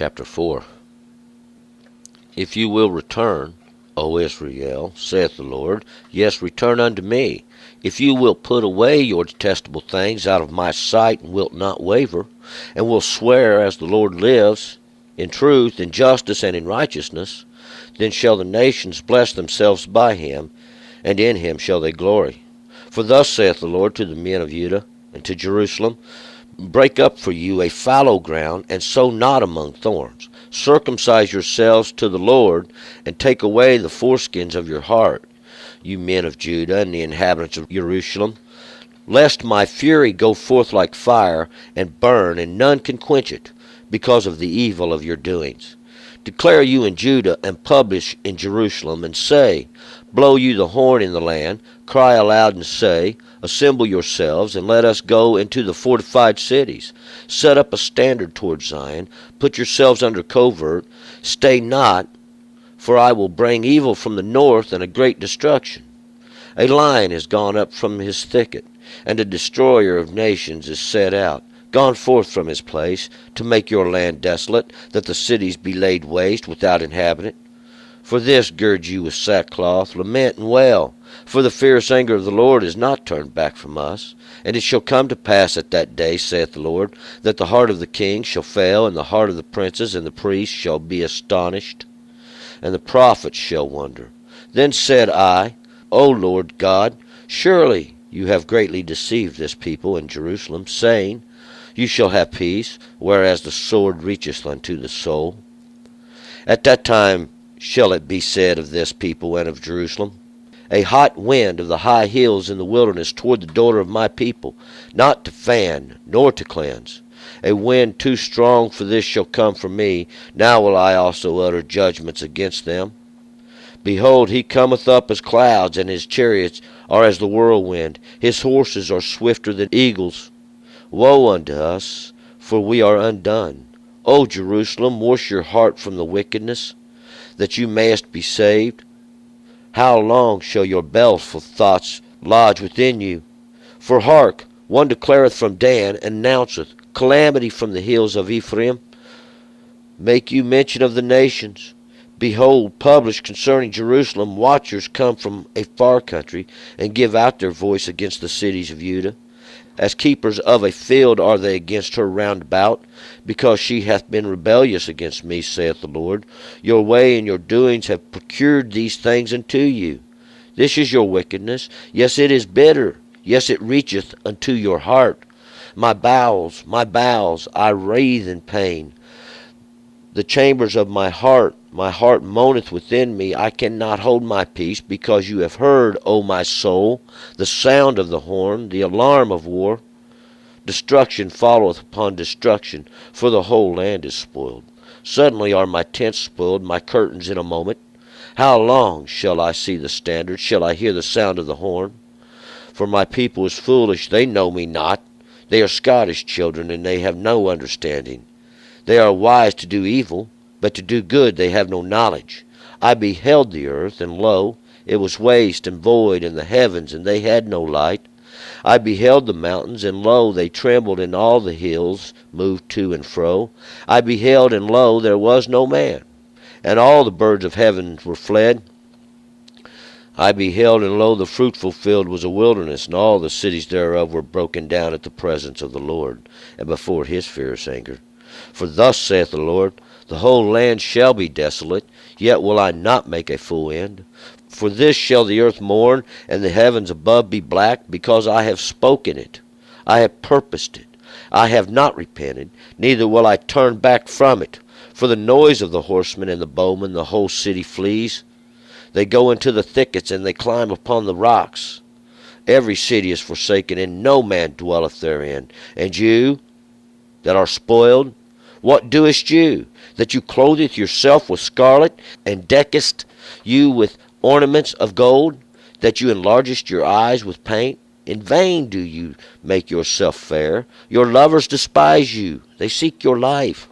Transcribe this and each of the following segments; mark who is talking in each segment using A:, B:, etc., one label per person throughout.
A: Chapter 4. If you will return, O Israel, saith the Lord, yes, return unto me. If you will put away your detestable things out of my sight, and wilt not waver, and will swear as the Lord lives, in truth, in justice, and in righteousness, then shall the nations bless themselves by him, and in him shall they glory. For thus saith the Lord to the men of Judah and to Jerusalem, break up for you a fallow ground, and sow not among thorns. Circumcise yourselves to the Lord, and take away the foreskins of your heart, you men of Judah and the inhabitants of Jerusalem, lest my fury go forth like fire, and burn, and none can quench it, because of the evil of your doings. Declare you in Judah, and publish in Jerusalem, and say, blow you the horn in the land, cry aloud and say, assemble yourselves, and let us go into the fortified cities. Set up a standard toward Zion, put yourselves under covert, stay not, for I will bring evil from the north and a great destruction. A lion is gone up from his thicket, and a destroyer of nations is set out, gone forth from his place, to make your land desolate, that the cities be laid waste without inhabitant. For this gird you with sackcloth, lament and wail, for the fierce anger of the Lord is not turned back from us. And it shall come to pass at that day, saith the Lord, that the heart of the king shall fail, and the heart of the princes and the priests shall be astonished, and the prophets shall wonder. Then said I, O Lord God, surely you have greatly deceived this people in Jerusalem, saying, you shall have peace, whereas the sword reacheth unto the soul. At that time shall it be said of this people and of Jerusalem, a hot wind of the high hills in the wilderness toward the daughter of my people, not to fan, nor to cleanse. A wind too strong for this shall come from me. Now will I also utter judgments against them. Behold, he cometh up as clouds, and his chariots are as the whirlwind. His horses are swifter than eagles. Woe unto us, for we are undone. O Jerusalem, wash your heart from the wickedness, that you mayest be saved. How long shall your baleful thoughts lodge within you? For hark, one declareth from Dan, and announceth calamity from the hills of Ephraim. Make you mention of the nations. Behold, publish concerning Jerusalem, watchers come from a far country, and give out their voice against the cities of Judah. As keepers of a field are they against her round about, because she hath been rebellious against me, saith the Lord. Your way and your doings have procured these things unto you. This is your wickedness. Yes, it is bitter. Yes, it reacheth unto your heart. My bowels, I writhe in pain. The chambers of my heart moaneth within me. I cannot hold my peace, because you have heard, O my soul, the sound of the horn, the alarm of war. Destruction followeth upon destruction, for the whole land is spoiled. Suddenly are my tents spoiled, my curtains in a moment. How long shall I see the standard? Shall I hear the sound of the horn? For my people is foolish, they know me not. They are Scottish children, and they have no understanding. They are wise to do evil, but to do good they have no knowledge. I beheld the earth, and lo, it was waste and void, and the heavens, and they had no light. I beheld the mountains, and lo, they trembled, and all the hills moved to and fro. I beheld, and lo, there was no man, and all the birds of heaven were fled. I beheld, and lo, the fruitful field was a wilderness, and all the cities thereof were broken down at the presence of the Lord, and before his fierce anger. For thus saith the Lord, the whole land shall be desolate, yet will I not make a full end. For this shall the earth mourn, and the heavens above be black, because I have spoken it. I have purposed it. I have not repented, neither will I turn back from it. For the noise of the horsemen and the bowmen, the whole city flees. They go into the thickets, and they climb upon the rocks. Every city is forsaken, and no man dwelleth therein. And you that are spoiled, what doest you, that you clotheth yourself with scarlet, and deckest you with ornaments of gold, that you enlargest your eyes with paint? In vain do you make yourself fair. Your lovers despise you. They seek your life.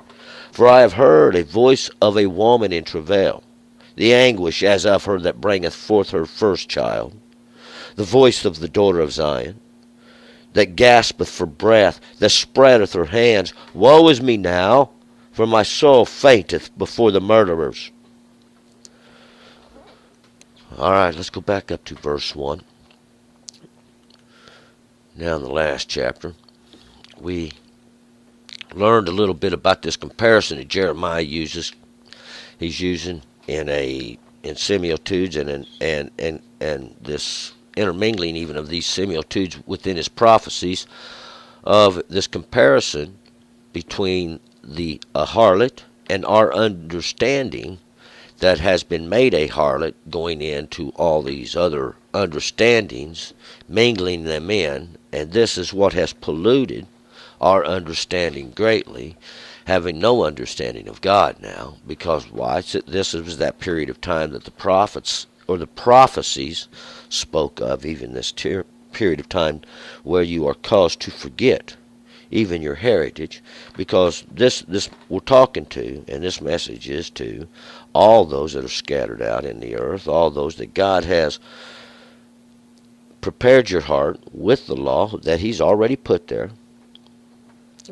A: For I have heard a voice of a woman in travail, the anguish as of her that bringeth forth her first child, the voice of the daughter of Zion, that gaspeth for breath, that spreadeth her hands. Woe is me now, for my soul fainteth before the murderers. All right, let's go back up to verse 1. Now in the last chapter, we learned a little bit about this comparison that Jeremiah uses. He's using in similitudes and this intermingling even of these similitudes within his prophecies of this comparison between the harlot and our understanding that has been made a harlot, going into all these other understandings, mingling them in, and this is what has polluted our understanding greatly, having no understanding of God now. Because why? This was that period of time that the prophets or the prophecies spoke of, even this period of time where you are caused to forget even your heritage, because this we're talking to, and this message is to all those that are scattered out in the earth, all those that God has prepared your heart with the law that he's already put there,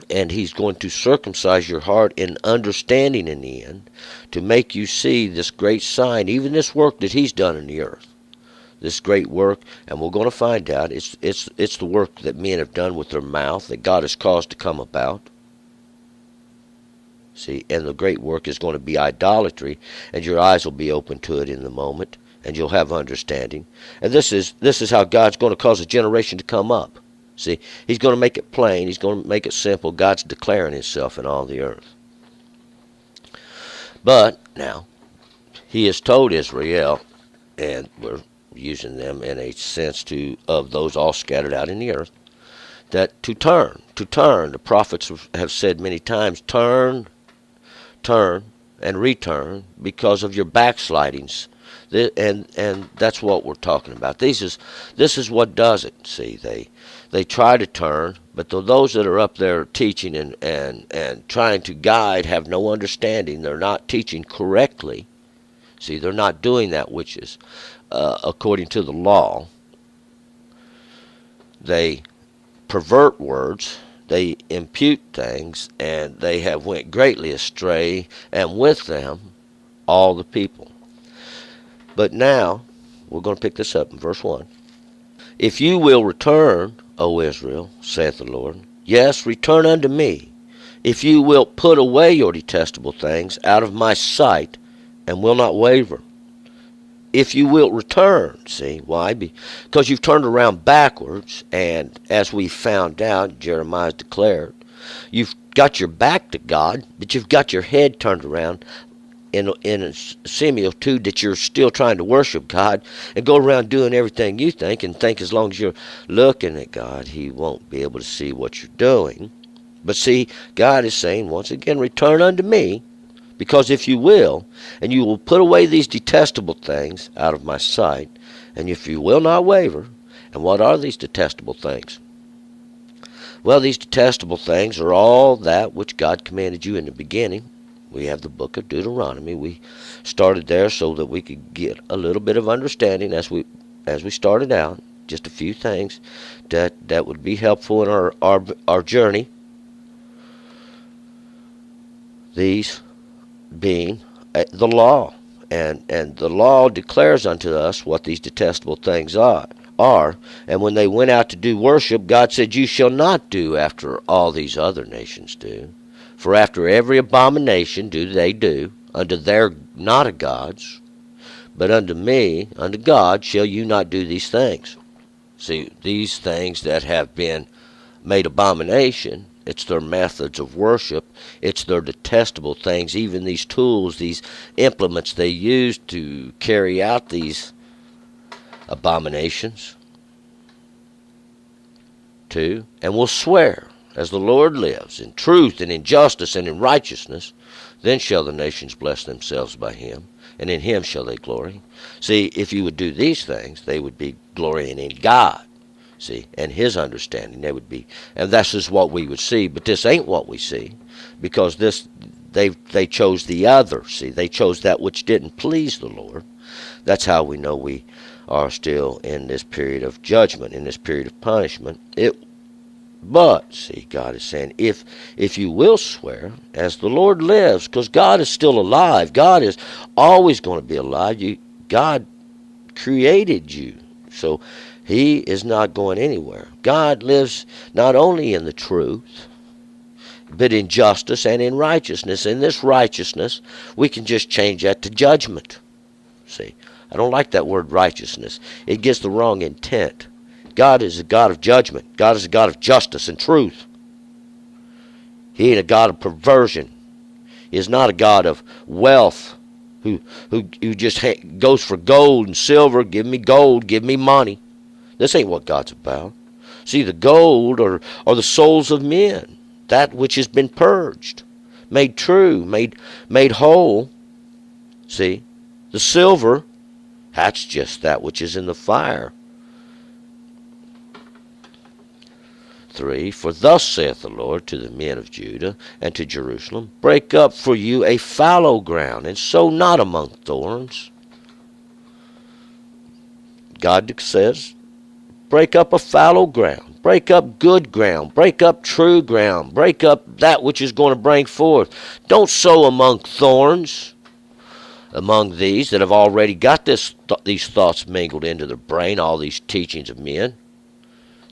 A: and he's going to circumcise your heart in understanding in the end to make you see this great sign, even this work that he's done in the earth, this great work. And we're going to find out it's the work that men have done with their mouth that God has caused to come about. See, and the great work is going to be idolatry, and your eyes will be open to it in the moment, and you'll have understanding. And this is how God's going to cause a generation to come up. See, he's going to make it plain. He's going to make it simple. God's declaring himself in all the earth. But now, he has told Israel, and we're using them in a sense of those all scattered out in the earth, that to turn. The prophets have said many times, turn, and return because of your backslidings. And that's what we're talking about. This is what does it. See, they try to turn, but those that are up there teaching and trying to guide have no understanding. They're not teaching correctly. See, they're not doing that which is according to the law. They pervert words, they impute things, and they have went greatly astray, and with them all the people. But now, we're going to pick this up in verse 1. If you will return, O Israel, saith the Lord, yes, return unto me, if you will put away your detestable things out of my sight, and will not waver. If you will return, see, why? Because you've turned around backwards, and as we found out, Jeremiah declared, you've got your back to God, but you've got your head turned around in a similitude that you're still trying to worship God and go around doing everything you think, and think as long as you're looking at God, he won't be able to see what you're doing. But see, God is saying, once again, return unto me, because if you will, and you will put away these detestable things out of my sight, and if you will not waver. And what are these detestable things? Well, these detestable things are all that which God commanded you in the beginning. We have the book of Deuteronomy. We started there so that we could get a little bit of understanding as we started out. Just a few things that would be helpful in our journey. These being the law, and the law declares unto us what these detestable things are. And when they went out to do worship, God said, you shall not do after all these other nations do. For after every abomination do they do, unto their not a gods, but unto me, unto God, shall you not do these things. See, these things that have been made abomination, it's their methods of worship, it's their detestable things, even these tools, these implements they use to carry out these abominations. 2, and will swear, as the Lord lives, in truth and in justice and in righteousness, then shall the nations bless themselves by him, and in him shall they glory. See, if you would do these things, they would be glorying in God. See, and his understanding, they would be, and this is what we would see. But this ain't what we see, because they chose the other. See, they chose that which didn't please the Lord. That's how we know we are still in this period of judgment, in this period of punishment. But, see, God is saying, if you will swear, as the Lord lives, because God is still alive, God is always going to be alive. God created you, so He is not going anywhere. God lives not only in the truth, but in justice and in righteousness. In this righteousness, we can just change that to judgment. See, I don't like that word righteousness. It gets the wrong intent. God is a God of judgment. God is a God of justice and truth. He ain't a God of perversion. He is not a God of wealth who just goes for gold and silver. Give me gold, give me money. This ain't what God's about. See, the gold are the souls of men, that which has been purged, made true, made whole. See, the silver, that's just that which is in the fire. 3, for thus saith the Lord to the men of Judah and to Jerusalem, break up for you a fallow ground, and sow not among thorns. God says, break up a fallow ground, break up good ground, break up true ground, break up that which is going to bring forth. Don't sow among thorns, among these that have already got these thoughts mingled into their brain, all these teachings of men.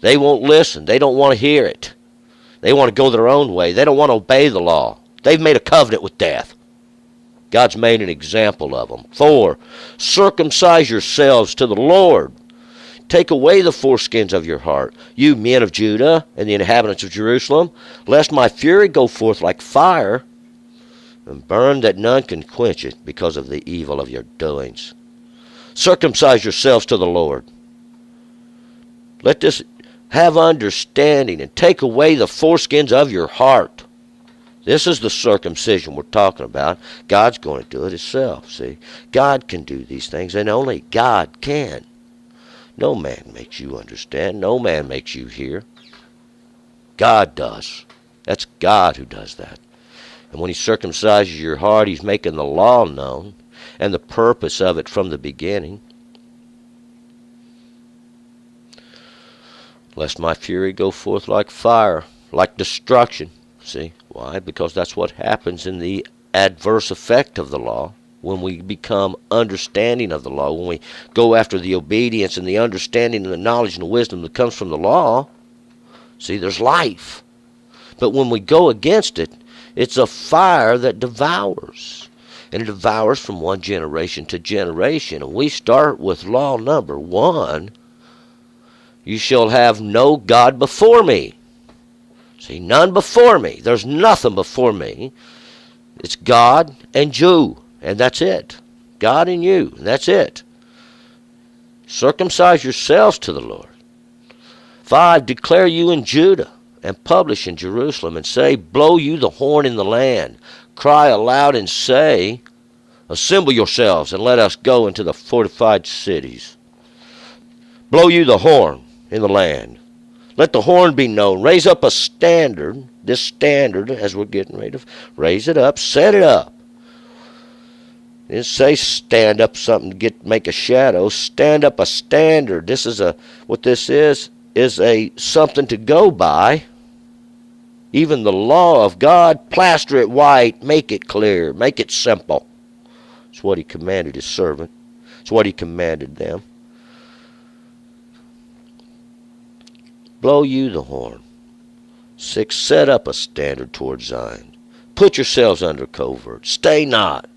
A: They won't listen. They don't want to hear it. They want to go their own way. They don't want to obey the law. They've made a covenant with death. God's made an example of them. 4, circumcise yourselves to the Lord. Take away the foreskins of your heart, you men of Judah and the inhabitants of Jerusalem, lest my fury go forth like fire, and burn that none can quench it because of the evil of your doings. Circumcise yourselves to the Lord. Let this have understanding, and take away the foreskins of your heart. This is the circumcision we're talking about. God's going to do it Himself, see. God can do these things, and only God can. No man makes you understand. No man makes you hear. God does. That's God who does that. And when He circumcises your heart, He's making the law known and the purpose of it from the beginning. Lest my fury go forth like fire, like destruction. See, why? Because that's what happens in the adverse effect of the law. When we become understanding of the law, when we go after the obedience and the understanding and the knowledge and the wisdom that comes from the law, see, there's life. But when we go against it, it's a fire that devours. And it devours from one generation to generation. And we start with law number 1. You shall have no God before me. See, none before me. There's nothing before me. It's God and you, and that's it. God and you, and that's it. Circumcise yourselves to the Lord. 5, declare you in Judah, and publish in Jerusalem, and say, blow you the horn in the land. Cry aloud and say, assemble yourselves, and let us go into the fortified cities. Blow you the horn in the land. Let the horn be known. Raise up a standard. This standard, as we're getting ready to raise it up, set it up. Didn't say stand up something to make a shadow. Stand up a standard. This is what this is a something to go by. Even the law of God, plaster it white, make it clear, make it simple. It's what He commanded His servant. It's what He commanded them. Blow you the horn. 6, set up a standard toward Zion. Put yourselves under covert. Stay not,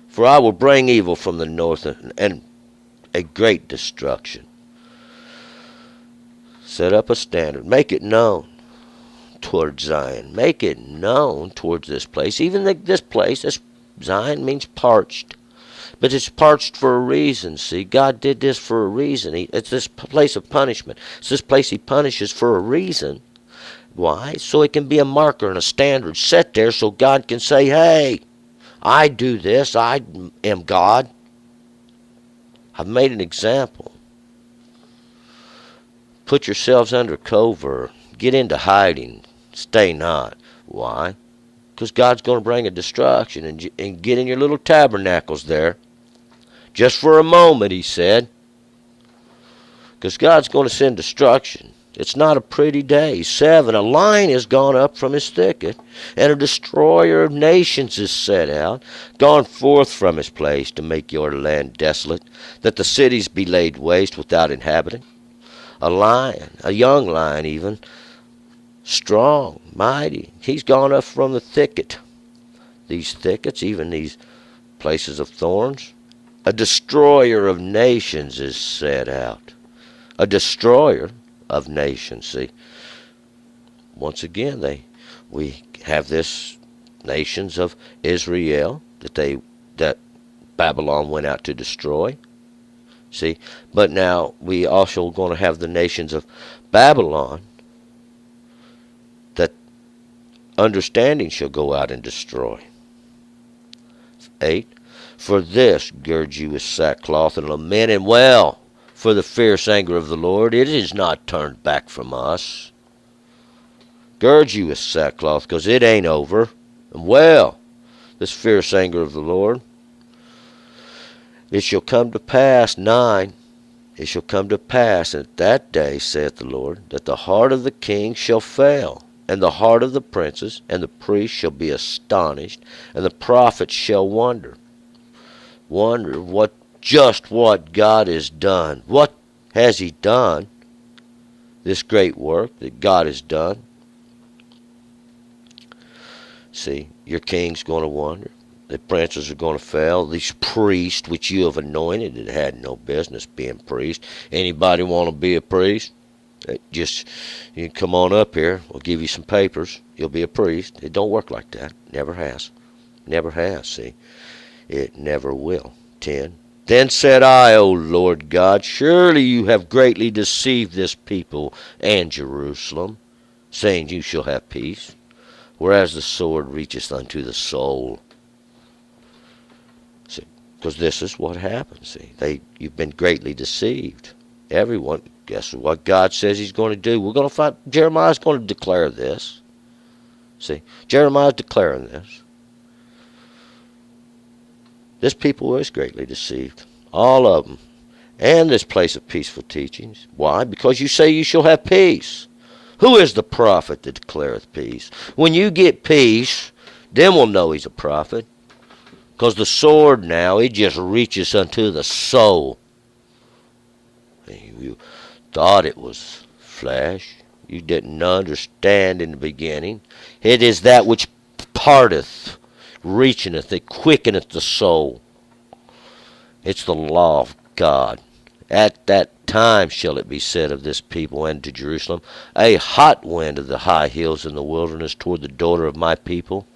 A: for I will bring evil from the north and a great destruction. Set up a standard. Make it known toward Zion. Make it known towards this place. Even this place, this Zion means parched. But it's parched for a reason, see. God did this for a reason. It's this place of punishment. It's this place He punishes for a reason. Why? So it can be a marker and a standard set there so God can say, hey, I do this. I am God. I've made an example. Put yourselves under covert. Get into hiding. Stay not. Why? Because God's going to bring a destruction, and get in your little tabernacles there. Just for a moment, He said. Because God's going to send destruction. It's not a pretty day. 7, a lion is gone up from his thicket, and a destroyer of nations is set out, gone forth from his place to make your land desolate, that the cities be laid waste without inhabitant. A lion, a young lion even, strong, mighty, he's gone up from the thicket. These thickets, even these places of thorns. A destroyer of nations is set out. A destroyer of nations. See, once again, we have this nations of Israel that Babylon went out to destroy. See, but now we also going to have the nations of Babylon that understanding shall go out and destroy. 8, for this gird you with sackcloth and lament and wail, for the fierce anger of the Lord, it is not turned back from us. Gird you with sackcloth, because it ain't over. And wail, this fierce anger of the Lord. It shall come to pass, 9, it shall come to pass at that day, saith the Lord, that the heart of the king shall fail, and the heart of the princes, and the priests shall be astonished, and the prophets shall wonder. Wonder what God has done. What has he done? This great work that God has done. See, your king's going to wonder. The princes are going to fail. These priests which you have anointed that had no business being priests. Anybody want to be a priest? Just, you come on up here. We'll give you some papers. You'll be a priest. It don't work like that. Never has. Never has, see. It never will. 10. Then said I, O Lord God, surely you have greatly deceived this people and Jerusalem, saying you shall have peace, whereas the sword reacheth unto the soul. See, because this is what happens. See, you've been greatly deceived. Everyone, guess what God says he's going to do? We're going to find, Jeremiah's going to declare this. See, Jeremiah's declaring this. This people is greatly deceived. All of them. And this place of peaceful teachings. Why? Because you say you shall have peace. Who is the prophet that declareth peace? When you get peace, then we'll know he's a prophet. Because the sword now, it just reaches unto the soul. You thought it was flesh. You didn't understand in the beginning. It is that which parteth, reacheth, it quickeneth the soul. It's the law of God. At that time shall it be said of this people and to Jerusalem, a hot wind of the high hills in the wilderness toward the daughter of my people,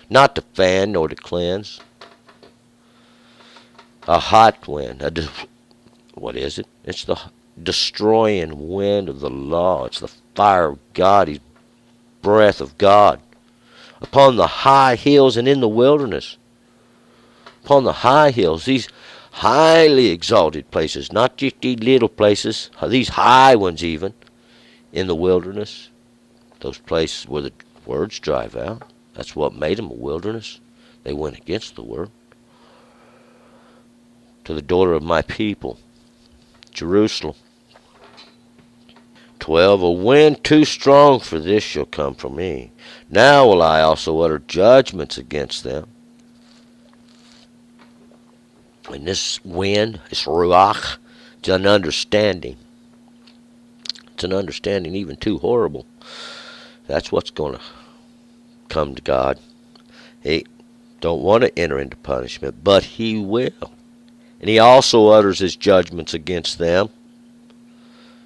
A: not to fan nor to cleanse. A hot wind. What is it? It's the destroying wind of the law. It's the fire of God, his breath of God. Upon the high hills and in the wilderness. Upon the high hills, these highly exalted places, not just these little places, these high ones even, in the wilderness. Those places where the words drive out. That's what made them a wilderness. They went against the word. To the daughter of my people, Jerusalem. 12, a wind too strong for this shall come from me. Now will I also utter judgments against them. And this wind, this ruach, it's an understanding. It's an understanding even too horrible. That's what's going to come to God. He don't want to enter into punishment, but he will. And he also utters his judgments against them.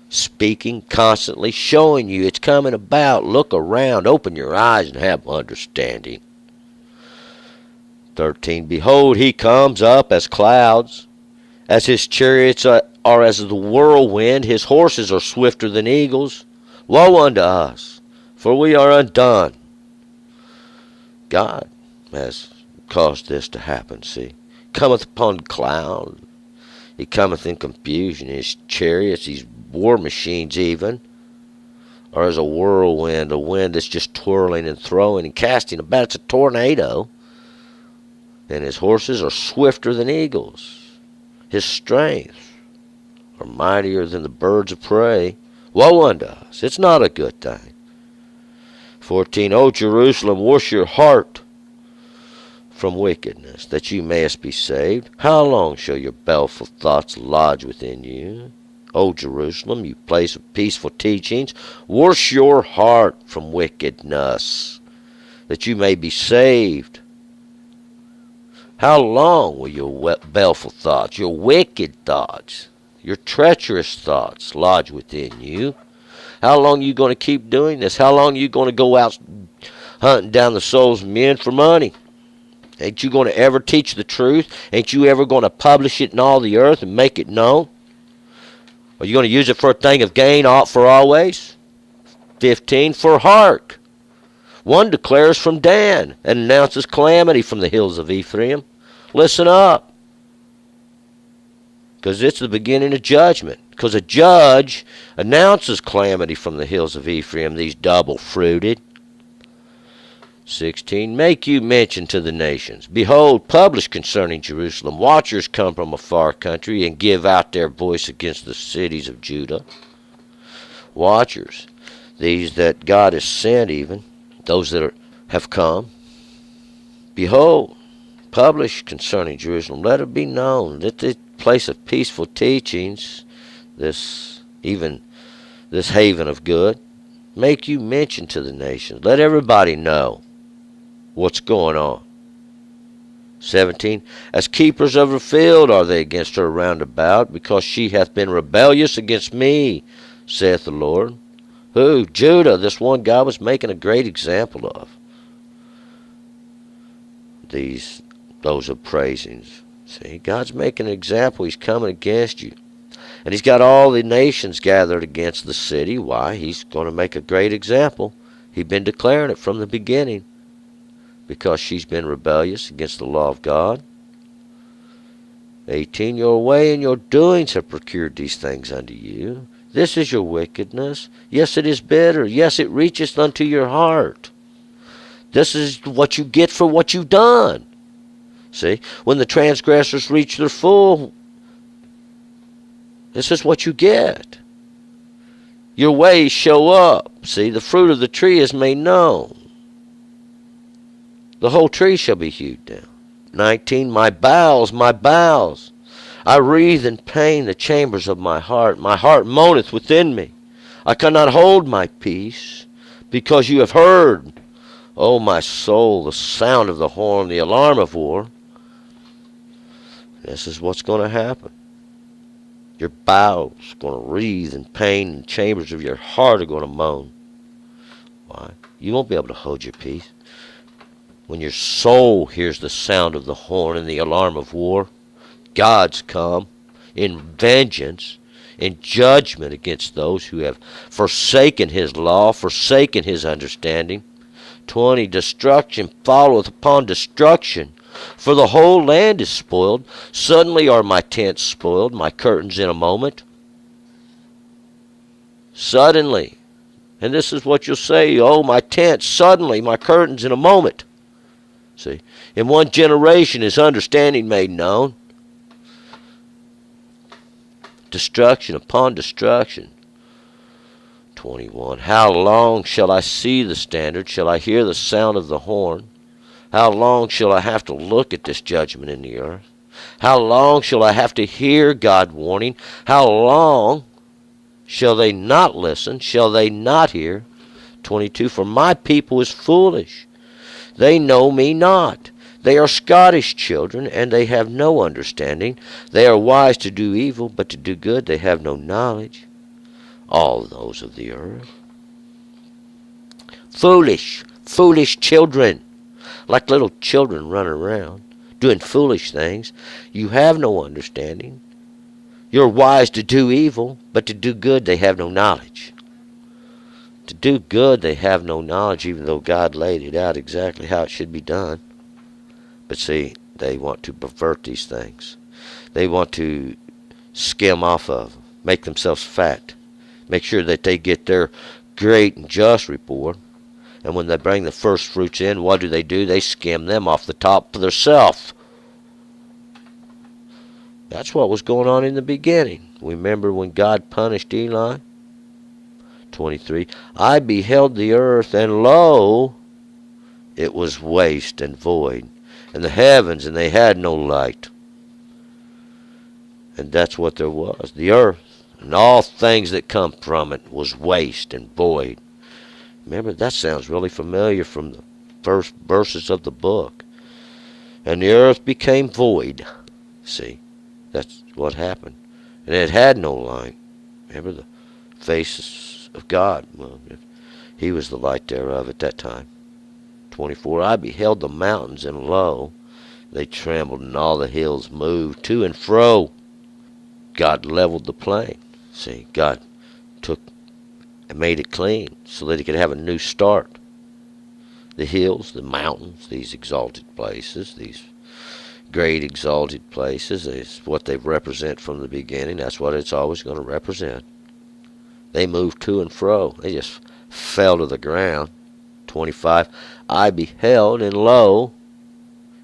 A: Speaking constantly, showing you it's coming about. Look around, open your eyes and have understanding. 13, behold, he comes up as clouds, as his chariots are as the whirlwind, his horses are swifter than eagles. Woe unto us, for we are undone. God has caused this to happen, see. Cometh upon clouds, he cometh in confusion, his chariots, these war machines even, are as a whirlwind, a wind that's just twirling and throwing and casting about. It's a tornado. And his horses are swifter than eagles. His strength are mightier than the birds of prey. Woe unto us. It's not a good thing. 14, O Jerusalem, wash your heart from wickedness, that you mayest be saved. How long shall your baleful thoughts lodge within you? O Jerusalem, you place of peaceful teachings, wash your heart from wickedness, that you may be saved. How long will your baleful thoughts, your wicked thoughts, your treacherous thoughts lodge within you? How long are you going to keep doing this? How long are you going to go out hunting down the souls of men for money? Ain't you going to ever teach the truth? Ain't you ever going to publish it in all the earth and make it known? Are you going to use it for a thing of gain for always? 15, for hark, one declares from Dan and announces calamity from the hills of Ephraim. Listen up, because it's the beginning of judgment. Because a judge announces calamity from the hills of Ephraim, these double-fruited. 16, make you mention to the nations. Behold, publish concerning Jerusalem. Watchers come from a far country and give out their voice against the cities of Judah. Watchers, these that God has sent even, those that have come. Behold, publish concerning Jerusalem. Let it be known that the place of peaceful teachings, this haven of good, make you mention to the nations. Let everybody know what's going on. 17, as keepers of her field are they against her round about, because she hath been rebellious against me, saith the Lord. Who? Judah, this one God was making a great example of. Those are praisings. See, God's making an example. He's coming against you. And he's got all the nations gathered against the city. Why? He's going to make a great example. He's been declaring it from the beginning. Because she's been rebellious against the law of God. 18, your way and your doings have procured these things unto you. This is your wickedness. Yes, it is bitter. Yes, it reacheth unto your heart. This is what you get for what you've done. See, when the transgressors reach their full, this is what you get. Your ways show up. See, the fruit of the tree is made known. The whole tree shall be hewed down. 19, my bowels, I wreathe in pain the chambers of my heart. My heart moaneth within me. I cannot hold my peace, because you have heard, O my soul, the sound of the horn, the alarm of war. This is what's going to happen. Your bowels are going to wreathe in pain, and the chambers of your heart are going to moan. Why? You won't be able to hold your peace. When your soul hears the sound of the horn and the alarm of war, God's come in vengeance, in judgment against those who have forsaken his law, forsaken his understanding. 20, destruction followeth upon destruction, for the whole land is spoiled. Suddenly are my tents spoiled, my curtains in a moment. Suddenly. And this is what you'll say, oh, my tents, suddenly, my curtains in a moment. See, in one generation is understanding made known. Destruction upon destruction. 21. How long shall I see the standard? Shall I hear the sound of the horn? How long shall I have to look at this judgment in the earth? How long shall I have to hear God warning? How long shall they not listen? Shall they not hear? 22. For my people is foolish. They know me not. They are Scottish children, and they have no understanding. They are wise to do evil, but to do good they have no knowledge. All those of the earth. Foolish children. Like little children running around, doing foolish things. You have no understanding. You're wise to do evil, but to do good they have no knowledge. To do good, they have no knowledge, even though God laid it out exactly how it should be done. But see, they want to pervert these things. They want to skim off of them, make themselves fat, make sure that they get their great and just report. And when they bring the first fruits in, what do? They skim them off the top for themselves. That's what was going on in the beginning. Remember when God punished Eli? 23. I beheld the earth, and lo, it was waste and void, and the heavens, and they had no light. And that's what there was. The earth and all things that come from it was waste and void. Remember, that sounds really familiar from the first verses of the book. And the earth became void. See, that's what happened. And it had no light. Remember the face of God. Well, he was the light thereof at that time. 24. I beheld the mountains, and lo, they trembled, and all the hills moved to and fro. God leveled the plain. See, God took and made it clean so that he could have a new start. The hills, the mountains, these exalted places, these great exalted places, is what they represent from the beginning. That's what it's always going to represent. They moved to and fro. They just fell to the ground. 25. I beheld, and lo,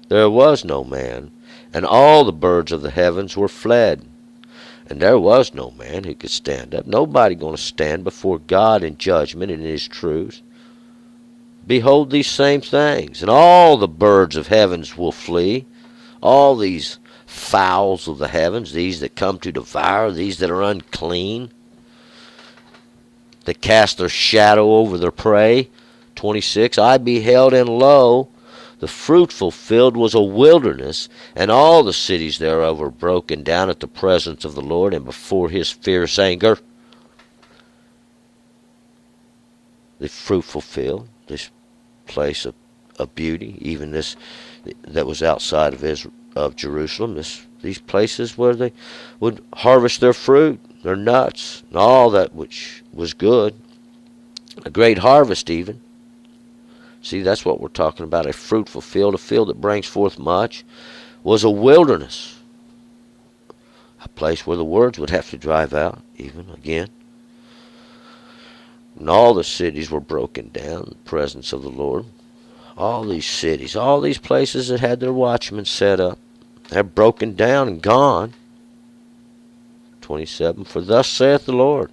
A: there was no man, and all the birds of the heavens were fled. And there was no man who could stand up. Nobody going to stand before God in judgment and in his truth. Behold these same things, and all the birds of heavens will flee. All these fowls of the heavens, these that come to devour, these that are unclean, that cast their shadow over their prey. 26. I beheld, and lo, the fruitful field was a wilderness, and all the cities thereof were broken down at the presence of the Lord and before his fierce anger. The fruitful field, this place of beauty, even this that was outside of Jerusalem, these places where they would harvest their fruit, their nuts, and all that which was good. A great harvest even. See, that's what we're talking about, a fruitful field, a field that brings forth much, was a wilderness. A place where the words would have to drive out, even again. And all the cities were broken down in the presence of the Lord. All these cities, all these places that had their watchmen set up, they're broken down and gone. 27. For thus saith the Lord,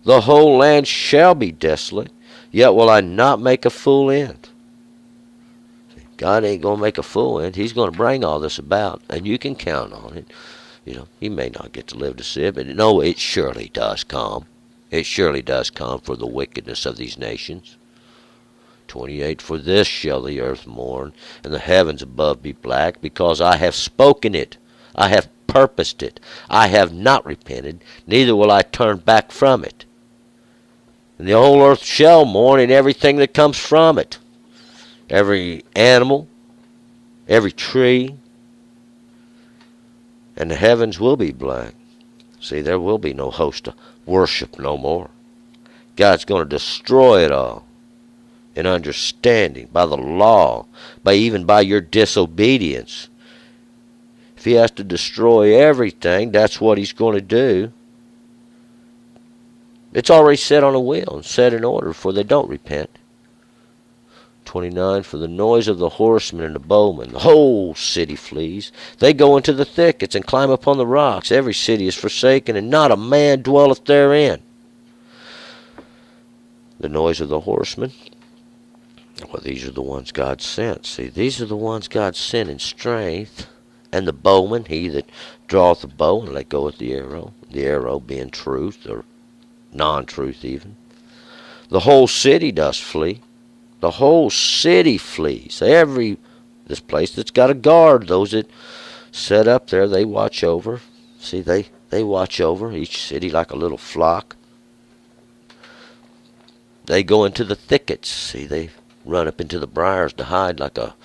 A: the whole land shall be desolate, yet will I not make a full end. God ain't going to make a full end. He's going to bring all this about, and you can count on it. You may not get to live to see it, but no, it surely does come. It surely does come for the wickedness of these nations. 28. For this shall the earth mourn, and the heavens above be black, because I have spoken it. I have purposed it. I have not repented, neither will I turn back from it. And the whole earth shall mourn, and everything that comes from it. Every animal, every tree, and the heavens will be black. See, there will be no host of worship no more. God's going to destroy it all in understanding, by the law, even by your disobedience. If he has to destroy everything, that's what he's going to do. It's already set on a wheel and set in order, for they don't repent. 29. For the noise of the horsemen and the bowmen, the whole city flees. They go into the thickets and climb upon the rocks. Every city is forsaken, and not a man dwelleth therein. The noise of the horsemen, well, these are the ones God sent. See, these are the ones God sent in strength. And the bowman, he that draweth the bow and let go at the arrow being truth, or non-truth even. The whole city does flee. The whole city flees. This place that's got a guard, those that set up there, they watch over. See, they watch over each city like a little flock. They go into the thickets. See, they run up into the briars to hide like a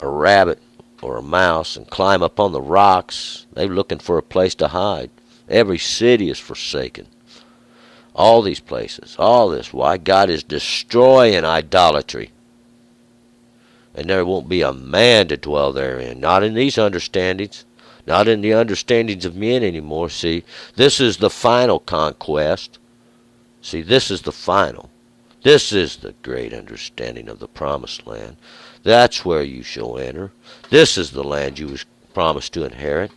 A: rabbit or a mouse, and climb up on the rocks. They're looking for a place to hide. Every city is forsaken. All these places, all this. Why? God is destroying idolatry. And there won't be a man to dwell therein. Not in these understandings. Not in the understandings of men anymore. See, this is the final conquest. See, this is the final. This is the great understanding of the promised land. That's where you shall enter. This is the land you was promised to inherit.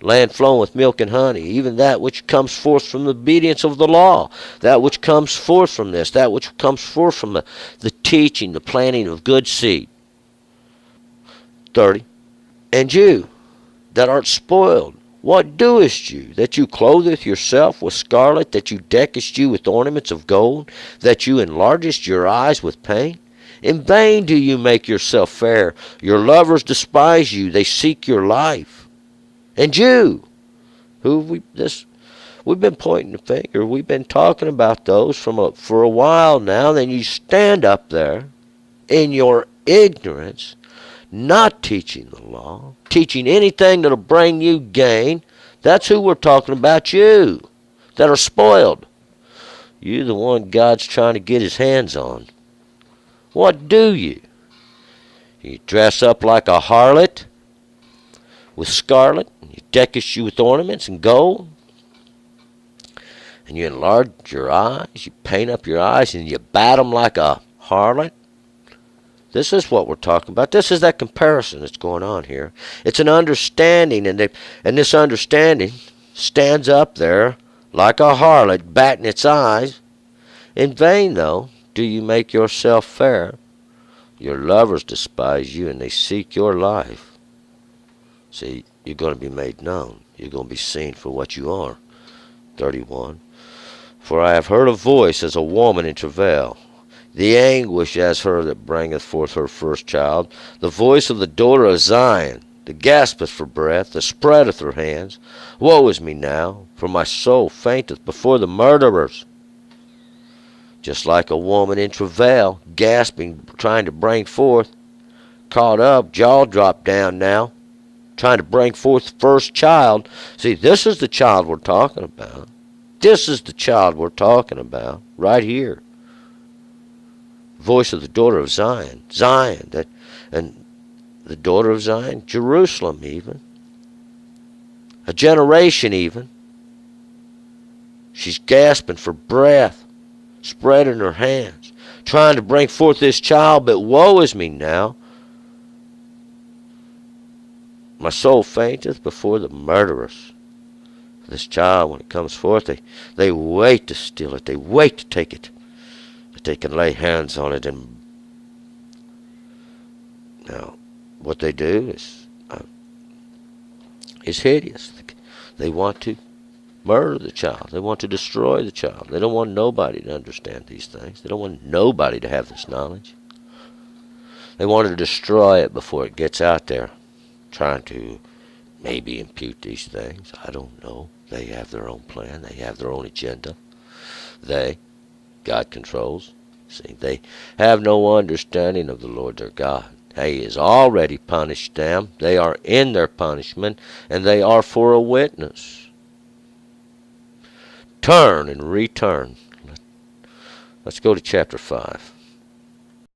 A: land flowing with milk and honey, even that which comes forth from the obedience of the law, that which comes forth from this, that which comes forth from the teaching, the planting of good seed. 30. And you that art spoiled, what doest you? That you clotheth yourself with scarlet, that you deckest you with ornaments of gold, that you enlargest your eyes with pain? In vain do you make yourself fair. Your lovers despise you, they seek your life. And you, we've been pointing the finger, we've been talking about those for a while now. Then you stand up there in your ignorance, not teaching the law, teaching anything that'll bring you gain. That's who we're talking about, you that are spoiled. You the one God's trying to get his hands on. What do you? You dress up like a harlot with scarlet, and you deckest you with ornaments and gold, and you enlarge your eyes, you paint up your eyes, and you bat them like a harlot. This is what we're talking about. This is that comparison that's going on here. It's an understanding, and this understanding stands up there like a harlot, batting its eyes. In vain, though, do you make yourself fair. Your lovers despise you, and they seek your life. See, you're going to be made known. You're going to be seen for what you are. 31. For I have heard a voice as a woman in travail, the anguish as her that bringeth forth her first child, the voice of the daughter of Zion, that gaspeth for breath, that spreadeth her hands. Woe is me now, for my soul fainteth before the murderers. Just like a woman in travail, gasping, trying to bring forth, caught up, jaw dropped down now, trying to bring forth the first child. See, this is the child we're talking about. This is the child we're talking about, right here. Voice of the daughter of Zion. Zion, and the daughter of Zion, Jerusalem even. A generation even. She's gasping for breath, spreading her hands, trying to bring forth this child, but woe is me now. My soul fainteth before the murderers. This child, when it comes forth, they wait to steal it. They wait to take it. But they can lay hands on it. And now, what they do is hideous. They want to murder the child. They want to destroy the child. They don't want nobody to understand these things. They don't want nobody to have this knowledge. They want to destroy it before it gets out there, trying to maybe impute these things. I don't know. They have their own plan. They have their own agenda. God controls. See, they have no understanding of the Lord their God. He has already punished them. They are in their punishment, and they are for a witness. Turn and return. Let's go to chapter 5.